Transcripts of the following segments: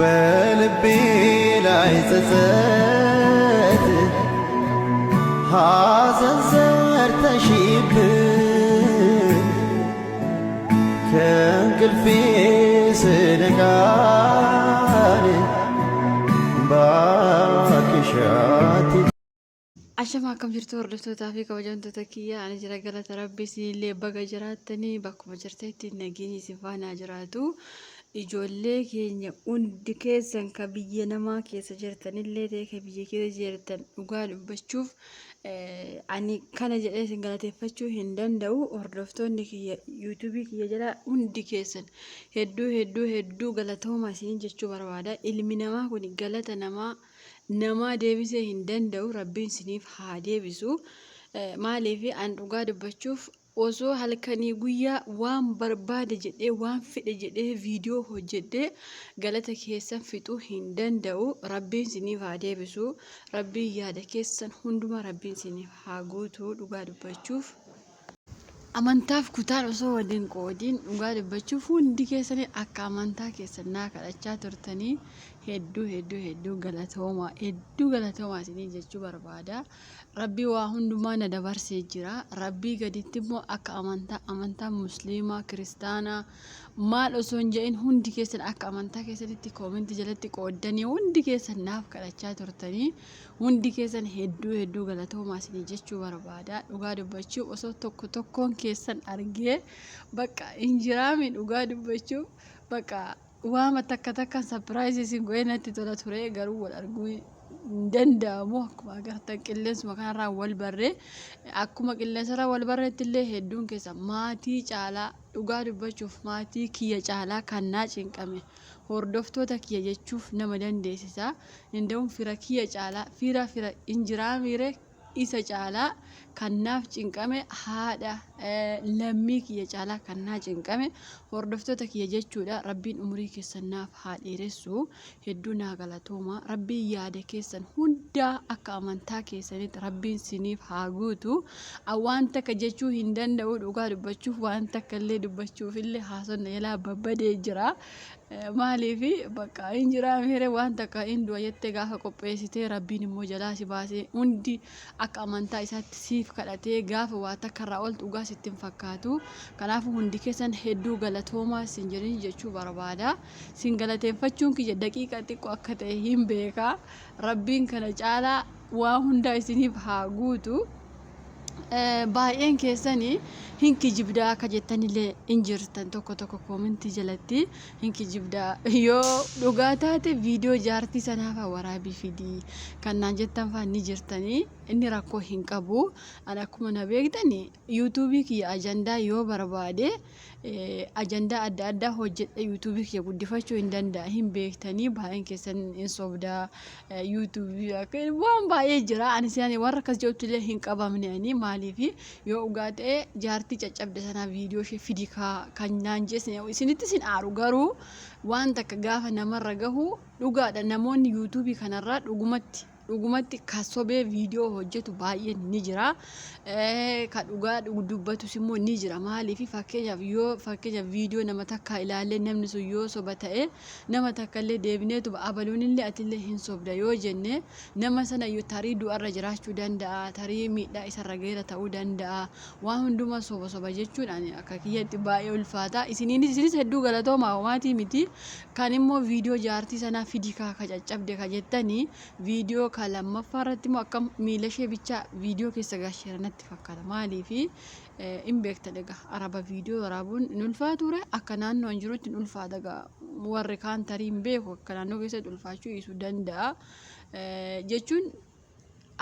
በልቤ ላይ ጸጸት ሐዘን ዘርተሽብኝ ከእንቅልፌ ስነቃን ባክሽ Ashama akkam jirtu hordoftoota fi kabajamtoota kiyya ani jira galata rabbii isinillee baga jiraattanii bakkuma jirtetti nageenyi isin faana jiraatu ijoollee keenya hundi keessan ka biyya namaa keessa jirtanillee ta'e ka biyya keessa jirtan dhugaa dubbachuuf ani kana jedhee isin galateeffachuu hin danda'u. Hordoftoonni kiyya yuutuubii kiyya jala hundi keessan hedduu galatoomaa isin jechuu barbaada. Ilmi namaa kun galata nama deebisee hin danda'u. Rabbiin isiniif haa deebisu. Maaliif an dhugaa dubbachuuf osoo halkanii guyyaa waan barbaade jedhee waan fedhe jedhee viidiyoo hojjedhee galata keessan fixuu hin danda'u. Rabbiin isiniif haa deebisu. Rabbiin yaada keessan hundumaa rabbiin isiniif haa guutu. Dhugaa dubbachuuf amantaaf kutaan osoo waliin qoodiin dhugaa dubbachuuf hundi keessanii akka amantaa keessan naa kadhachaa turtanii hedduu galatoomaa isinii jechuu barbaada. Rabbii waa hundumaa na dabarsee jira. Rabbii gaditti immoo akka amantaa musliimaa kiristaanaa maal osoo hin jedhin hundi keessan akka amantaa keessanitti koomentii jalatti qooddanii hundi keessan naaf kadhachaa turtanii hundi keessan hedduu galatoomaa isinii jechuu barbaada. Dhugaa dubbachuuf osoo tokkoon keessan argee bakka injiraami dhugaa dubbachuuf bakka waama takka sapiraayizii isin go'ee natti tola ture garuu wal arguu hin danda'amu. Akkuma agartan qilleensuma kanarraa wal barree akkuma qilleensarraa wal barreetti illee hedduun keessa maatii caalaa dhugaa dubbachuuf maatii kiyya caalaa kan naa cinqame hordoftoota kiyya jechuuf nama dandeessisa. Inda'uun fira kiyya caalaa fira injiraamiire isa caalaa kan naaf cinqame haadha lammii kiyya caalaa kan naa cinqame hordoftoota kiyya jechuudha. Rabbiin umurii keessan naaf haa dheeressu. Hedduu naa galatooma. Rabbiin yaada keessan hundaa akka amantaa keessanitti rabbiin isiniif haa guutu. Waan takka jechuu hin danda'u dhugaa dubbachuuf waan takka illee dubbachuuf illee haasonna jalaa babbadee jira. Maaliif bakka injiraamiire waan takka hinduu jettee gaafa qopheessitee rabbiin immoo jalaa si baasee hundi akka amantaa isaatti siif kadhatee gaafa waa takkarraa ol dhugaa sitti hin fakkaatu. Kanaafuu hundi keessan hedduu galatoomaa isin jedhanii jechuu barbaada. Isin galateeffachuun kiyya daqiiqa xiqqoo akka ta'e hin beeka. Rabbiin kana caalaa waa hundaa isiniif haa guutu. Baay'een keessanii hin kijibdaa akka jettanillee hin jirtan tokko koomentii jalatti hin kijibdaa yoo dhugaa taate viidiyoo jaartii sanaaf waraabii fidii kan naan jettan fa'aa ni jirtanii inni rakkoo hin qabu. Ani akkuma na beektanii yuutuubii kiyya ajandaa yoo barbaade ajandaa adda hojjedhe yuutuubii kiyya guddifachuu hin danda'a hin beektanii baay'een keessan hin sobdaa yuutuubii waan baay'ee jira. Ani isaanii warra akkas jettu illee hin qabamne ani maaliif yoo dhugaa ta'e jaartii caccabde sana viidiyoo ishee fidii kan naan jeesne isinitti sin aaru garuu waan takka gaafa namarra gahu dhugaadha. Namoonni yuutuubii kanarraa dhugumatti kasobee viidiyoo hojjetu baay'een ni jira. Ka dhugaa dubbatus immoo ni jira. Maaliif fakkeenyaaf viidiyoo nama takka ilaalee namni sun yoo soba ta'e nama takka illee deebineetu abaluun illee atillee hin sobda yoo jenne nama sana tarii du'arra jiraachuu danda'a tarii miidhaa isarra geera ta'uu danda'a. Waan hundumaa soba jechuun akka kiyyatti baay'ee ulfaata. Isinis hedduu galatoomaa waatii miti. Kan immoo viidiyoo jaartii sanaa fidii ka caccabde ka jettanii viidiyoo ka lammaffaa irratti immoo akka miila ishee bichaa viidiyoo keessa gaasheera natti fakkaata. Maaliif hin beektan egaa araba viidiyoo waraabuun hin ulfaature akka naannoo hin jirutti hin ulfaata egaa warri kaan tarii hin beeku akka naannoo keessatti ulfaachuu dhiisuu danda'a jechuun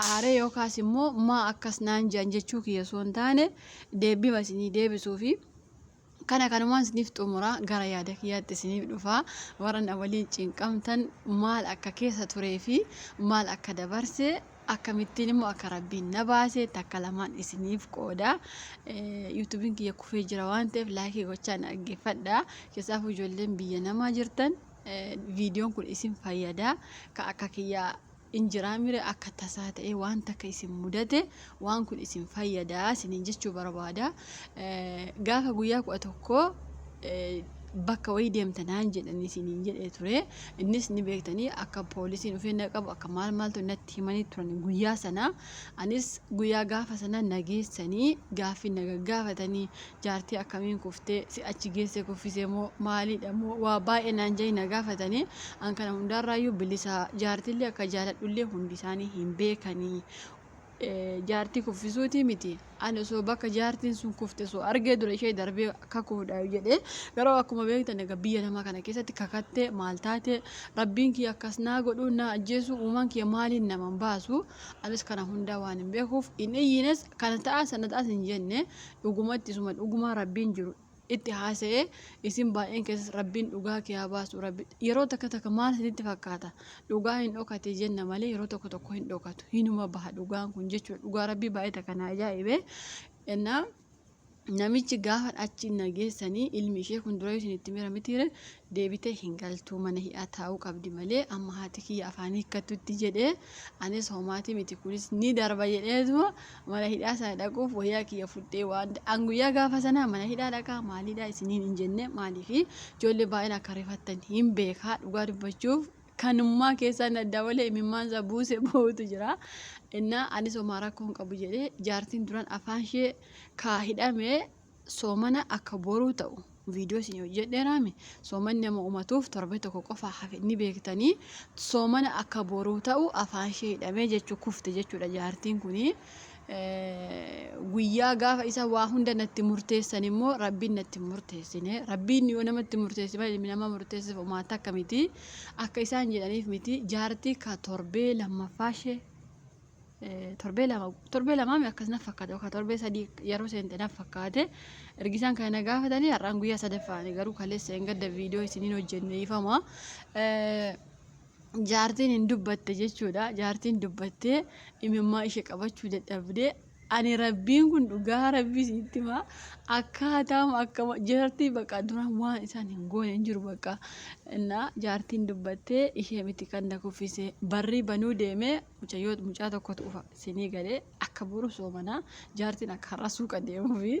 aaree yookaas immoo maa akkas naan jedhan jechuu kiyya osoo hin taane deebii isinii deebisuufi. Kanumaan isiniif xumura gara yaada kiyyaatti isiniif dhufa. Warra na waliin cinqamtan maal akka keessa turee fi maal akka dabarse akkamittiin immoo akka rabbiin na baase takka lamaan isiniif qooda. Yuutuubiin kiyya kufee jira waan ta'eef laayikii gochaa na dhaggeeffadha. Keessaaf ijoolleen biyya namaa jirtan viidiyoon kun isin fayyada. Ka akka kiyyaa injiraamire akka tasaa ta'e waan takka isin mudate waan kun isin fayyada isiniin jechuu barbaada. Gaafa guyyaa 11 bakka wayii deemtanaan jedhanii isiniin jedhee ture. Innis ni beektanii akka poolisiin dhufee qabu akka maaltu natti himanii turan guyyaa sana. Anis guyyaa gaafa sana nageessanii gaaffii nagagaafatanii jaartii akkamiin kuftee si achi geesse kuffisee moo maaliidha moo waa baay'ee naan jedhanii nagaafatanii an kana hundaarraayyuu bilisa jaartillee akka jaaladhullee hundi isaanii hin beekanii. Jaartii kuffisuuti miti ani osoo bakka jaartiin sun kufte soo argee dura ishee darbee kakuudha jedhee garuu akkuma beektan egaa biyya namaa kana keessatti kakattee maal taate rabbiin kiyya akkas naa godhuu naa ajjeesuu uumaan kiyya maaliin naman baasu anis kana hundaa waan hin beekuuf hin iyyines kana ta'a sana ta'as hin jenne dhugumatti suma dhugumaa rabbiin jiru itti haasa'ee isin baay'een keessas rabbiin dhugaa kee haa baasu yeroo takka maal isinitti fakkaata dhugaa hin dhokate jenna malee yeroo tokko hin dhokatu hinuma baha dhugaan kun jechuudha dhugaa rabbii baay'ee takka na ajaa'ibe ennaa namichi gaafa achi nageessanii ilmi ishee kun dura isinitti mira mitiire deebitee hin galtuu mana hi'aa taa'uu qabdi malee amma haati kiyya afaan hiikkatutti jedhee anis homaatii miti kunis ni darba jedheetuma mana hidhaa sana dhaquuf wayyaa kiyya fudhee waan an guyyaa gaafa sana mana hidhaa dhaqaa maaliidhaa isiniin hin jenne maaliifi ijoollee baay'een akka rifattan hin beekaa dhugaa dubbachuuf kanummaa keessaan adda malee imimmaansa buuse bootu jira. Innaa anis homaa rakkoo hin qabu jedhee jaartiin duraan afaan ishee hidhamee soomana akka boruu ta'u viidiyoo isin hojjedheeraami soomanni nama uumatuuf torbe tokko qofa hafe ni beektanii soomana akka boruu ta'u afaan ishee hidhamee jechuu kufte jechuudha jaartiin kunii. Guyyaa gaafa isa waa hunda natti murteessan immoo rabbiin natti murteessine rabbiin yoo namatti murteesse malee nama murteesseef homaata akka miti akka isaan jedhaniif miti jaartii ka torbee lammaffaa ishee torbee lamaami akkasina fakkaate yookaan torbee sadii yeroo seente naaf fakkaate ergisaan kana gaafatanii har'aan guyyaa sadaffaani garuu kaleessa hin gadda viidiyoo isiniin hojjenne ifama. Jaartiin hin dubbatte jechuudha. Jaartiin dubbattee imimmaa ishee qabachuu dadhabdee ani rabbiin kun dhugaa rabbii sitti maa akkaataa akka jaartii bakka duraan waan isaan hin goone hin jiru bakka innaa jaartiin dubbattee ishee miti kan na kuffise barrii banuu deemee mucaa tokkotu ufa sinii galee akka boru soomanaa jaartiin akka har'a suuqa deemuu fi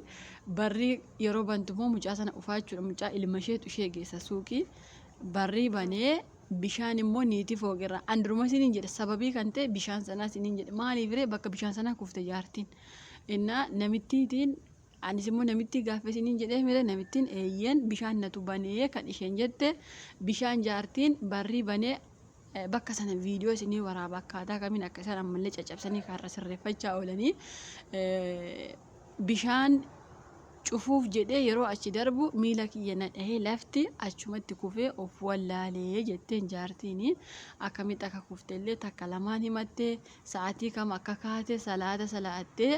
barrii yeroo bantummoo mucaa sana ufaa jechuudha mucaa ilma isheetu ishee geessa suuqii barrii banee bishaan immoo niitii fooqirra anduruma isiniin jedhe sababii kan ta'e bishaan sanaa isiniin jedhe maaliif ree bakka bishaan sanaa kufte jaartiin innaa namittiitiin anis immoo namitti gaafa isiniin jedhee mire namittiin eeyyen bishaan natu banee kan isheen jette bishaan jaartiin barrii banee bakka sana viidiyoo isinii waraaba akkaataa kamiin akka isaan ammallee caccabsanii kaarra sirreeffachaa oolanii bishaan cufuuf jedhee yeroo achi darbu miila kiyya na dhahee lafti achumatti kufee of wallaalee jetteen jaartiin akkamitti akka kuftellee takka lamaan himattee sa'aatii kam akka kaate salaata salaattee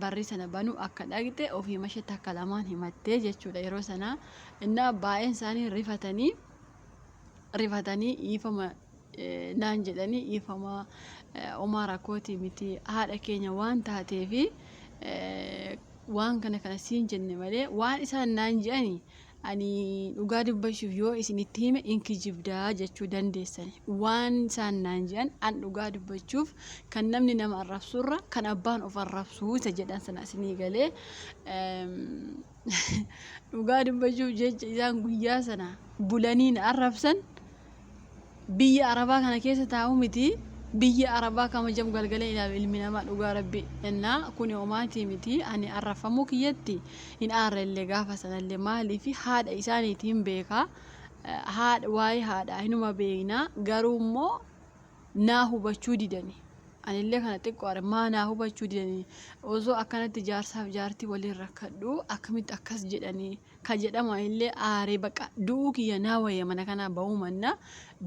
barrii sana banuu akka dhaqxe ofii mashee takka lamaan himattee jechuudha yeroo sana innaa baay'een isaanii rifatanii dhiifama naan jedhanii dhiifama homaa rakkootii miti haadha keenya waan taateefi waan kana siin jenne malee waan isaan naan jedhani ani dhugaa dubbachuuf yoo isinitti hime inkijibdaa jechuu dandeessani waan isaan naan jedhan an dhugaa dubbachuuf kan namni nama arrabsurra kan abbaan of arrabsuu isa jedhan sana isinii galee dhugaa dubbachuuf jecha isaan guyyaa sana bulanii na arrabsan biyya arabaa kana keessa taa'u miti biyya arabaa kama jam galgalee ilaaf ilmi namaa dhugaa rabbi ennaa kun hoomaatii miti ani arrafamuu kiyyatti hin aarrellee gaafa sanallee maaliifi haadha isaaniitiin beekaa waa'ee haadha hinuma beeknaa garuu immoo naa hubachuu didani anillee kana xiqqoo maa naa hubachuu didanii osoo akkanatti jaarsaaf jaartii waliin rakkadhu akkamitti akkas jedhanii ka jedhama illee aaree baqa du'uu kiyya naa wayya mana kanaa ba'uu manna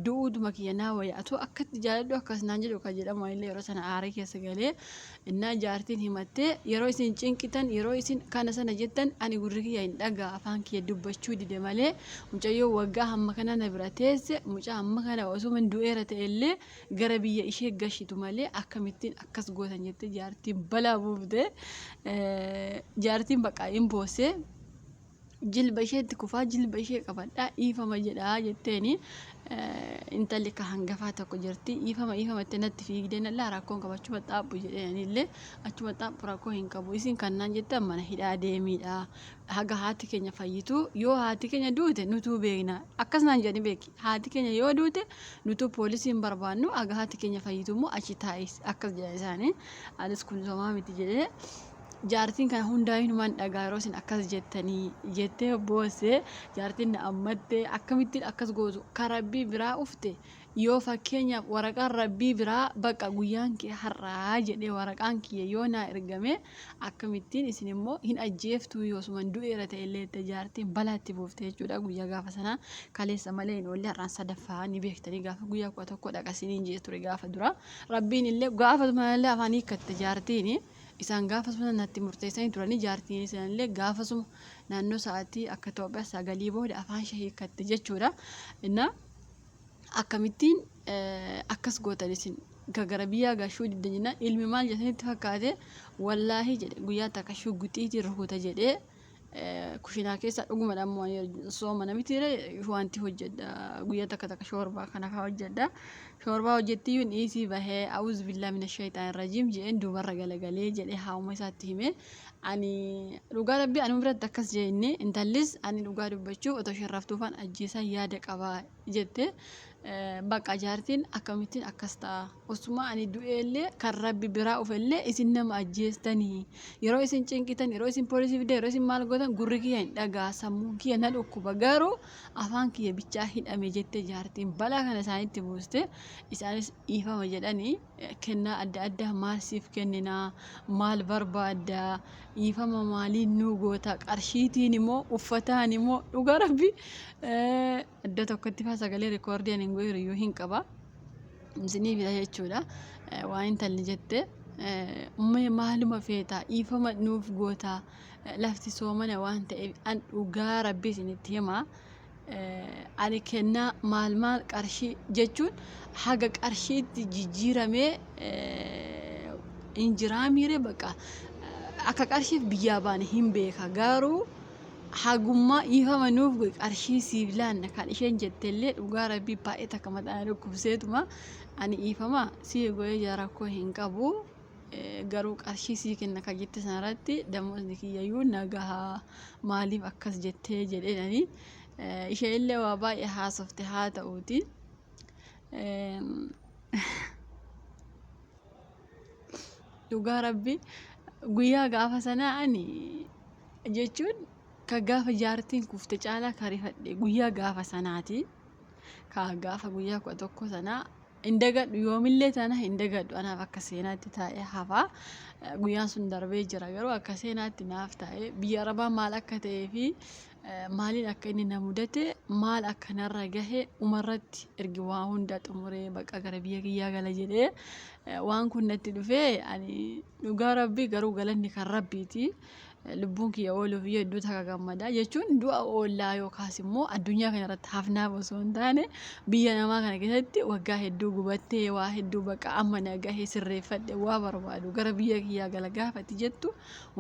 du'uuduma kiyya naa wayya atoo akkatti jaaladhu akkas naan jedhu ka jedhama illee yeroo sana aaree keessa galee innaa jaartiin himattee yeroo isin cinqitan yeroo isin kana sana jettan ani gurri kiyya hin dhagaa afaan kiyya dubbachuu dide malee mucayyoo waggaa hamma kana na bira teesse mucaa hamma kana osoo man du'eera ta'ellee gara biyya ishee gashitu malee akkamittiin akkas gootan jette jaartiin balaa buufte jaartiin baqaa hin boosse jilba isheetti kufaa jilba ishee qabadhaa dhiifama jedhaa jetteeni intalli ka hangafaa tokko jirti dhiifama itti natti fiigdee nallaa rakkoon qabachuma xaaphu jedheenillee achuma xaaphu rakkoo hin qabu isin kannaan jettan mana hidhaa deemiidha haga haati keenya fayyitu yoo haati keenya duute nutuu beekna akkasnaan jedhani beeki haati keenya yoo duute nutuu poolisiin barbaannu haga haati keenya fayyitu immoo achi taa'is akkas jedhan isaanii anis kun somaa miti jedhee jaartiin kana hundaayinumaan dhagaa yeroo isin akkas jettanii jettee boosee jaartiin na ammattee akkamittiin akkas gootu ka rabbii biraa ufte yoo fakkeenyaaf waraqaan rabbii biraa bakka guyyaan kee har'aa jedhee waraqaan kiyya yoo naa ergame akkamittiin isin immoo hin ajjeeftuu yoosuman du'eera ta'ellee itti jaartiin balaatti buufte jechuudha guyyaa gaafa sanaa kaleessa malee hin oolle har'aan sadaffaa ni beektanii gaafa guyyaa 11 dhaqasiniin jee ture gaafa dura rabbiin illee gaafa malee afaan hiikkatte jaartiin isaan gaafasuma natti murteessanii turanii jaartiin isaanillee gaafasuma naannoo sa'aatii akka Itoophiyaa sagalii booda afaan ishee hiikkatte jechuudha. Inna akkamittiin akkas gootan isin gara biyyaa gaashuu diddan jennaan ilmi maal jedhanitti fakkaate wallaahi jedhe guyyaa takka shugguxiitiin rukuta jedhee kushinaa keessa dhuguma dhammoo sooma namitire wanti hojjedha guyyaa takka shoorbaa kana faa hojjedha shoorbaa hojjettiyyuu dhiisii bahee a'uuzu billaahi minash shaytaanir rajiim jedheen duubarra galagalee jedhee haawuma isaatti hime ani dhugaa rabbii anu biratti akkas jenne intallis ani dhugaa dubbachuu otoo isheen raftuufaan ajjeesaa yaada qabaa jette bakka jaartiin akkamittiin akkas ta'a osuma ani du'eellee kan rabbi biraa ufellee isin nama ajjeestanii yeroo isin cinqitan yeroo isin poolisii fidee yeroo isin maal gootan gurri kiyya hin dhagaa sammuun kiyya na dhukkuba garuu afaan kiyya bichaa hidhame jette jaartiin balaa kana isaanitti buuste isaanis dhiifama jedhanii kennaa adda addaa maal siif kenninaa maal barbaadda dhiifama maaliin nu goota qarshiitiin immoo uffataan immoo dhugaa rabbi iddoo tokkotti faa sagalee rikoordiyan hin goyru hin qaba isinii fida jechuudha waan intalli jette maaluma feetaa dhiifama nuuf goota lafti soomana waan ta'eef an dhugaa rabbi isinitti himaa ani kennaa maal qarshii jechuun haga qarshiitti jijjiiramee injiraamiire baqa akka qarshiif biyyaa baane hin beeka garuu hagummaa dhiifama nuuf qarshii siif laanna kan isheen jettellee dhugaa rabbii baay'ee takka mataan dhukkubseetuma ani dhiifama sii goyee rakkoo hin qabu garuu qarshii sii kenna kan jette sanarratti damoosni kiyyayyuu nagahaa maaliif akkas jettee jedheenanii ishee illee waa baay'ee haasofte haa ta'uuti dhugaa rabbii guyyaa gaafa sanaa ani jechuun ka gaafa jaartiin kufte caalaa karifadhe guyyaa gaafa sanaati ka gaafa guyyaa 11 sanaa indagadhu yoomillee tana indagadhu anaaf akka seenaatti taa'ee hafaa guyyaan sun darbee jira garuu akka seenaatti naaf taa'ee biyya arabaa maal akka ta'ee fi maaliin akka inni na mudate maal akka narra gahe umarratti ergi waa hunda xumuree baqa gara biyya kiyyaa gala jedhee waan kun natti dhufee ani dhugaa rabbii garuu galanni kan rabbiiti lubbuun kiyya ooluuf iyyuu hedduu takka gammadaa jechuun du'a oollaa yookaas immoo addunyaa kana irratti hafnaaf osoo hin taane biyya namaa kana keessatti waggaa hedduu gubattee waa hedduu baqa amma nagahee sirreeffadhe waa barbaadu gara biyya kiyyaa gala gaafatti jettu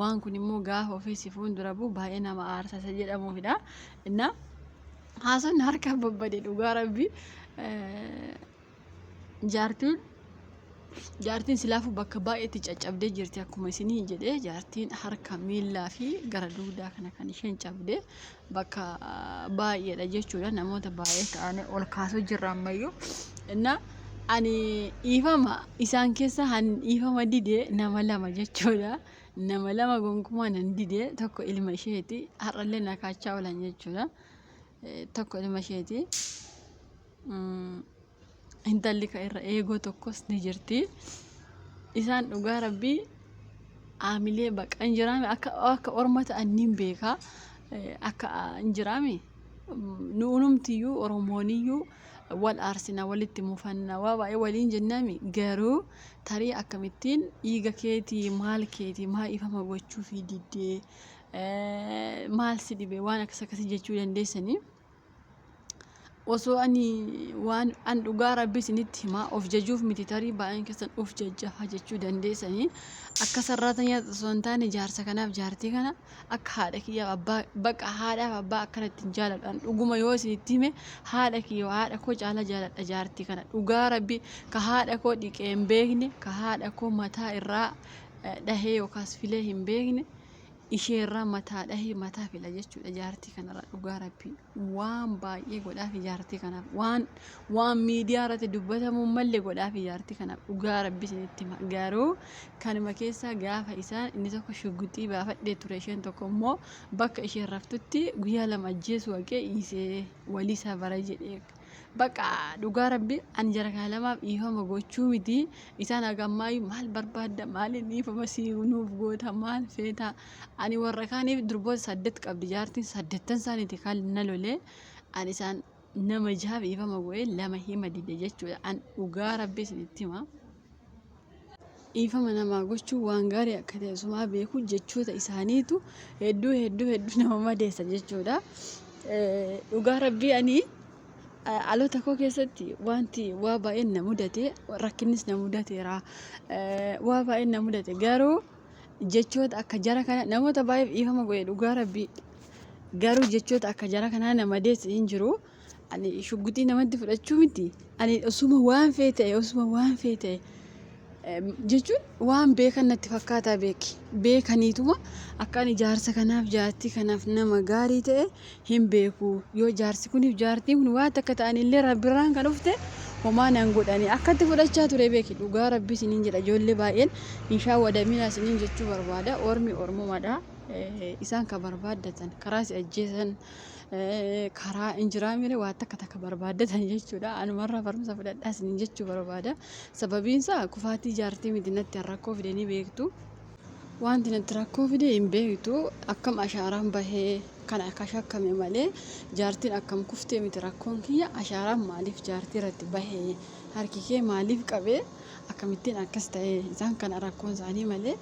waan kun immoo gaafa ofii si fuuldura bu'u baay'ee nama aarsasa jedhamuufidha inna haasonni harka babbade dhugaa rabbii jaartiin silaafu bakka baay'eetti caccabdee jirti akkuma isinii jedhee jaartiin harka miillaa fi gara duudaa kana kan isheen cabdee bakka baay'eedha jechuudha namoota baay'ee ta'anii ol kaasuu jirra ammayyuu inna ani dhiifama isaan keessa han dhiifama didee nama lama jechuudha nama lama gonkumaa nan didee tokko ilma isheeti har'allee na kaachaa oolan jechuudha tokko ilma isheeti intalli ka irra eegoo tokkos ni jirti isaan dhugaa rabbii aamilee baqa injiraame akka orma ta'an nin beeka akka injiraame nuunumtiyyuu oromooniyyuu wal aarsina walitti mufannaa waa baay'ee waliin jennaami garuu tarii akkamittiin dhiiga keetii maal ifama gochuu fi diddee maal si dhibee waan akkas akkasii jechuu dandeessanii osoo ani waan an dhugaa rabbii isinitti himaa of jajuuf miti tarii baay'een keessan of jajjafa jechuu dandeessanii akka sarraata nyaata osoo hin taane jaarsa kanaaf jaartii kana akka haadha kiyyaaf abbaa baqa haadhaaf abbaa akkanatti hin jaaladhaan dhuguma yoo isinitti hime haadha kiyya haadha koo caala jaaladha jaartii kana dhugaa rabbii ka haadha koo dhiqee hin beekne ka haadha koo mataa irraa dhahee yookaas filee hin beekne isheerraa mataa dhahee mataa fila jechuudha jaartii kanarraa dhugaa rabbii waan baay'ee godhaaf jaartii kanaaf waan miidiyaa irratti dubbatamu mallee godhaaf jaartii kanaaf dhugaa rabbii isinitti hima garuu kanuma keessaa gaafa isaan inni tokko shugguxii baafadhee ture isheen tokko immoo bakka isheen raftutti guyyaa lama ajjeesu haqee dhiisee waliisaa bara jedhee baqa dhugaa rabbii ani jara kaalamaaf dhiifama gochuu miti isaan hagammaayyuu maal barbaadda maaliin dhiifama siinuuf goota maal feeta ani warra kaaniif durboota 8 qabdi jaartiin 8 isaaniiti kan na lolee ani isaan nama jahaaf dhiifama go'ee 2 hima dide jechuudha an dhugaa rabbii isinitti hima dhiifama namaa gochuu waan gaarii akka ta'e sumaa beeku jechoota isaaniitu hedduu nama madeessa jechuudha dhugaa rabbii ani alota koo keessatti wanti waa baay'een na mudate rakkinnis na mudateera waa baay'een na mudate garuu jechoota akka jara kana namoota baay'eef dhiifama go'ee dhugaa rabbii garuu jechoota akka jara kanaa nama deesse hin jiru ani shugguxii namatti fudhachuu miti ani osuma waan feete jechuun waan beekan natti fakkaataa beekaniituma akka ani jaarsa kanaaf jaartii kanaaf nama gaarii ta'e hin beeku yoo jaarsi kuniif jaartiin kun waan akka ta'anillee rabbirraan kan dhufte homaa nan godhani akkatti fudhachaa ture beeki dhugaa rabbii isiniin jedha ijoollee baay'een inshaa wadamina isiniin jechuu barbaada ormi ormumadha isaan ka barbaaddatan karaa si ajjeesan karaa injiraamire waa takka barbaaddatan jechuudha anumarraa barumsa fudhadhaa isiniin jechuu barbaada sababiinsaa kufaatii jaartii miti natti rakkoo fidanii beektu wanti natti rakkoo fide hin beektu akkam ashaaraan bahee kana akka shakkame malee jaartiin akkam kuftee miti rakkoon kiyya ashaaraan maaliif jaartii irratti bahee harki kee maaliif qabee akkamittiin akkas ta'e isaan kana rakkoon isaanii malee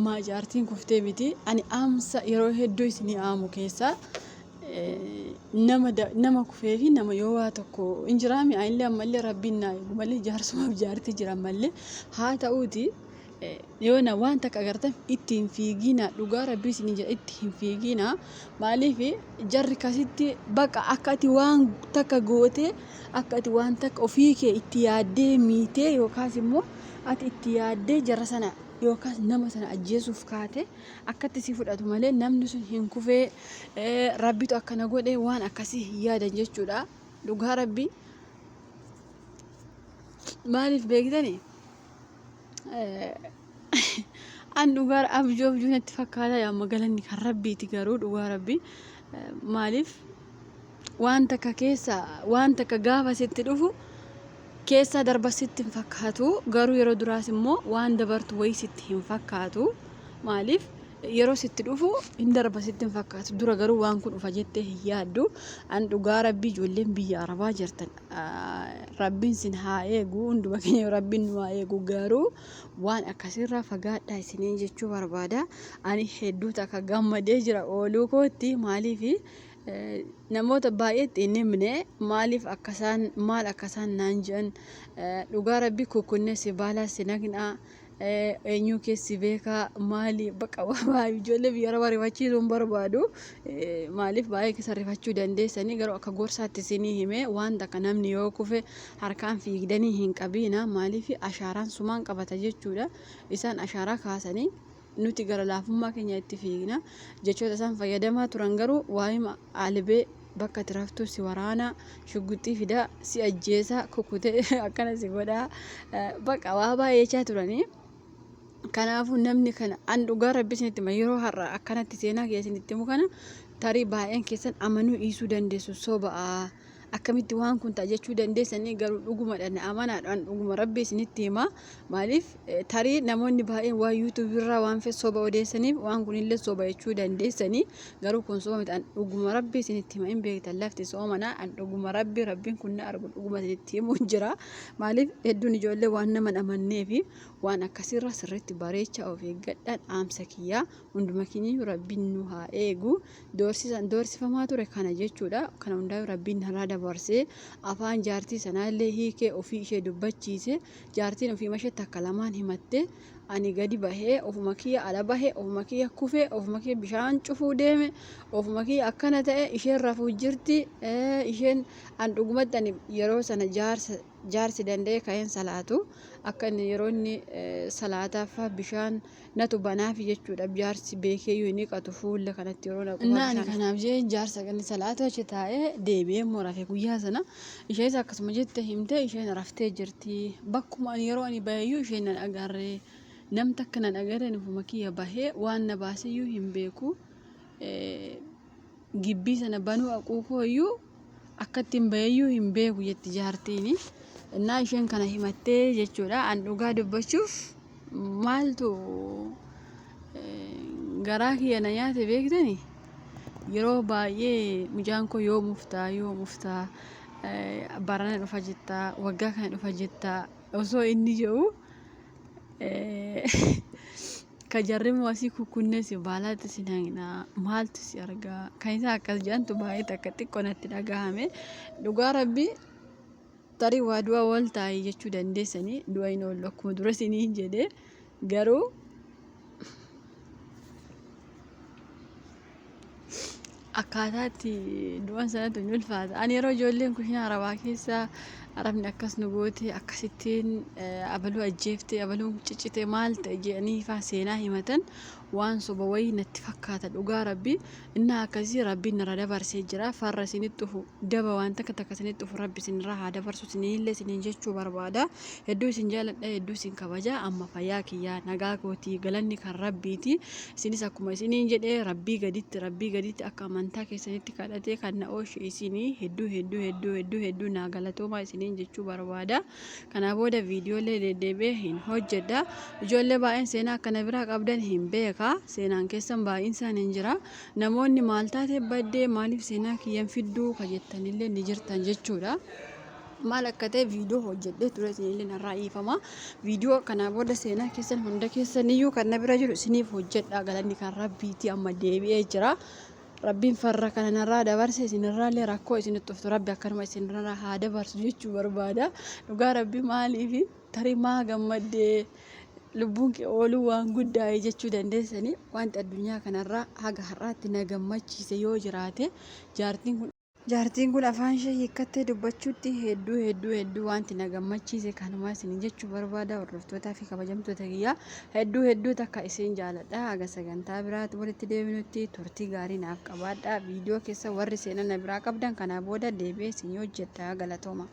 maa jaartiin kuftee miti ani aamsa yeroo hedduu isinii aamu keessaa nama kufee fi nama yoo waa tokko injiraami ayillee ammallee rabbiin naa eegu malee jaarsumaaf jaartii jiran malee haa ta'uuti yoo na waan takka agartan ittiin fiigina dhugaa rabbii isin jedha ittiin fiigina maaliif jarri kasitti baqa akka ati waan takka gootee akka ati waan takka ofii kee itti yaaddee miitee yookaas immoo ati itti yaaddee jarra sana yookaas nama sana ajjeesuuf kaate akkatti si fudhatu malee namni sun hin kufee rabbitu akkana godhe waan akkasii hin yaadan jechuudha dhugaa rabbii maaliif beektani an dhugaa abjoof natti fakkaata yaa magalanni kan rabbiiti garuu dhugaa rabbii maaliif waan takka gaafa sitti dhufu keessa darba sitti hin fakkaatu garuu yeroo duraas immoo waan dabartu wayii sitti hin fakkaatu maaliif yeroo sitti dhufu hin darba sitti hin fakkaatu dura garuu waan kun dhufa jettee hin yaaddu an dhugaa rabbii ijoolleen biyya arabaa jirtan rabbiin sin haa eegu hunduma keenya rabbiin nu haa eegu garuu waan akkasirraa fagaadhaa isiniin jechuu barbaada ani hedduu takka gammadee jira ooluu kootti maaliif namoota baay'eetti inni himne maaliif maal akkasaan naan jedhan dhugaa rabbii kukkunnee si baalaa si naqnaa eenyuu keessi beekaa maali baqa waa ijoollee biyya arabaa rifachiisuu hin barbaadu maaliif baay'ee keessa rifachuu dandeessanii garuu akka gorsaatti isinii hime waan takka namni yoo kufe harkaan fiigdanii hin qabiina maaliif ashaaraan sumaan qabata jechuudha isaan ashaaraa kaasanii nuti gara laafummaa keenya itti fiigna jechoota isaan fayyadamaa turan garuu waa'ima albee bakka tiraftuu si waraana shugguxii fidaa si ajjeesa kukkutee akkana si godhaa baqa waa baay'eechaa turanii kanaafuu namni kana an dhugaa rabbii isinitti hima yeroo har'a akkanatti seenaa keessanitti himu kana tarii baay'een keessan amanuu dhiisuu dandeessu soba'aa akkamitti waan kun ta'a jechuu dandeessanii garuu dhugumadhaan amanaadhaan dhuguma rabbi isinitti hima. Maaliif tarii namoonni baay'een waan yuutuubii irraa waan soba odeessaniif waan kunillee soba jechuu dandeessanii garuu kun soba miti. Dhuguma rabbi isinitti hima hin beektan lafti soomana dhuguma rabbiin kun na argu dhuguma isinitti himu jira. Maaliif hedduun ijoollee waan nama amannee fi waan akkasirra sirriitti bareecha of eeggadhaan dhaamsa kiyyaa hunduma keenya rabbiin nu haa eegu. Doorsifamaa ture kana jechuudha. Kana hundaa rabbiin har'a dabarsee afaan jaartii sanaallee hiikee ofii ishee dubbachiise. Jaartiin ofii masheetti akka lamaan himatte ani gadi bahee ofuma kiyya ala bahee ofuma kiyya kufee ofuma kiyya bishaan cufuu deeme ofuma kiyya akkana ta'e isheen rafuu jirti. Isheen an dhugumatti ani yeroo sana jaarsi danda'e ka'een salaatu akka inni yeroo inni salaataaf bishaan natu banaaf jechuudha. Jaarsi beekeyyuu inni qatu fuulla kanatti yeroo naqu kanaaf jee jaarsa kan salaatu achi taa'ee deebi'ee immoo rafee guyyaa sana isheenis akkasuma jette himte isheen raftee jirti. Bakkuma yeroo ani baheyyuu isheen nan agarree namni akka nan agarreen ofuma kiyya bahee waan na baaseyyuu hin beeku. Gibbii sana banuu aquuqooyyuu akkatti hin baheyyuu hin beeku jetti jaartiini. Innaa isheen kana himattee jechuudha. An dhugaa dubbachuuf maaltu garaa kiyya na nyaate beektani? Yeroo baay'ee mucaan koo yoo muftaa barana dhufa jettaa waggaa kana dhufa jettaa osoo inni jedhu ka jarrimu asii kukkunnee si baalaatti si naqnaa maaltu si argaa kan isaa akkas jedhantu baay'ee takka xiqqoo natti dhagahame. Dhugaa rabbi tarii waa du'a wal taa'ee jechuu dandeessanii du'a hin oollu akkuma dura isiniin jedhee garuu akkaataatti du'an sanatti hin ulfaata. Ani yeroo ijoolleen kushiina arabaa keessaa arabni akkas nu goote akkasittiin abaluu ajjeeftee abaluu ciccite maal ta'e jedhanii faa seenaa himatan waan soba wayii natti fakkaata. Dhugaa rabbi innaa akkasii rabbiin narra dabarsee jira. Farra isinitti dhufu daba waan takka isinitti dhufu rabbi isinirraa haa dabarsu isinillee isiniin jechuu barbaada. Hedduu isin jaaladha hedduu isin kabaja. Amma fayyaa kiyyaa nagaa kootii galanni kan rabbiiti. Isinis akkuma isiniin jedhee rabbii gaditti akka amantaa keessanitti kadhatee kan na oolchu isinii hedduu naa galatooma isiniin jechuu barbaada. Kana booda viidiyoolee deddeebi'ee hin hojjedha. Ijoollee baay'een seenaa akkana biraa qabdan hin beeka. Seenaan keessan baay'inaan hin jira. Namoonni maal taate baddee maaliif seenaa kiyyan fidduu ka jettanillee ni jirtan jechuudha. Maal akka ta'e viidiyoo hojjedhee ture isinillee narraa dhiifama. Viidiyoo kana booda seenaa keessan hunda keessaniyyuu kan na bira jiru isiniif hojjedha. Galanni kan rabbiiti amma deebi'ee jira. Rabbiin farra kana narraa dabarse isinirraallee rakkoo isinitti dhuftu rabbi akkanuma isinirraa haa dabarsu jechuu barbaada. Dhugaa rabbi maaliif tarii maa gammaddee lubbuun kee ooluu waan guddaa jechuu dandeessanii wanti addunyaa kanarraa haga har'aatti na gammachiise yoo jiraate jaartiin kun afaan ishee hiikkattee dubbachuutti hedduu wanti na gammachiise kanuma isin jechuu barbaada. Hordoftootaa fi kabajamtoota kiyyaa hedduu takka isin jaaladha. Haga sagantaa biraatti walitti deebinutti turtii gaarii naaf qabaadha. Viidiyoo keessa warri seenaa na biraa qabdan kana booda deebi'ee isin hojjedha. Galatooma.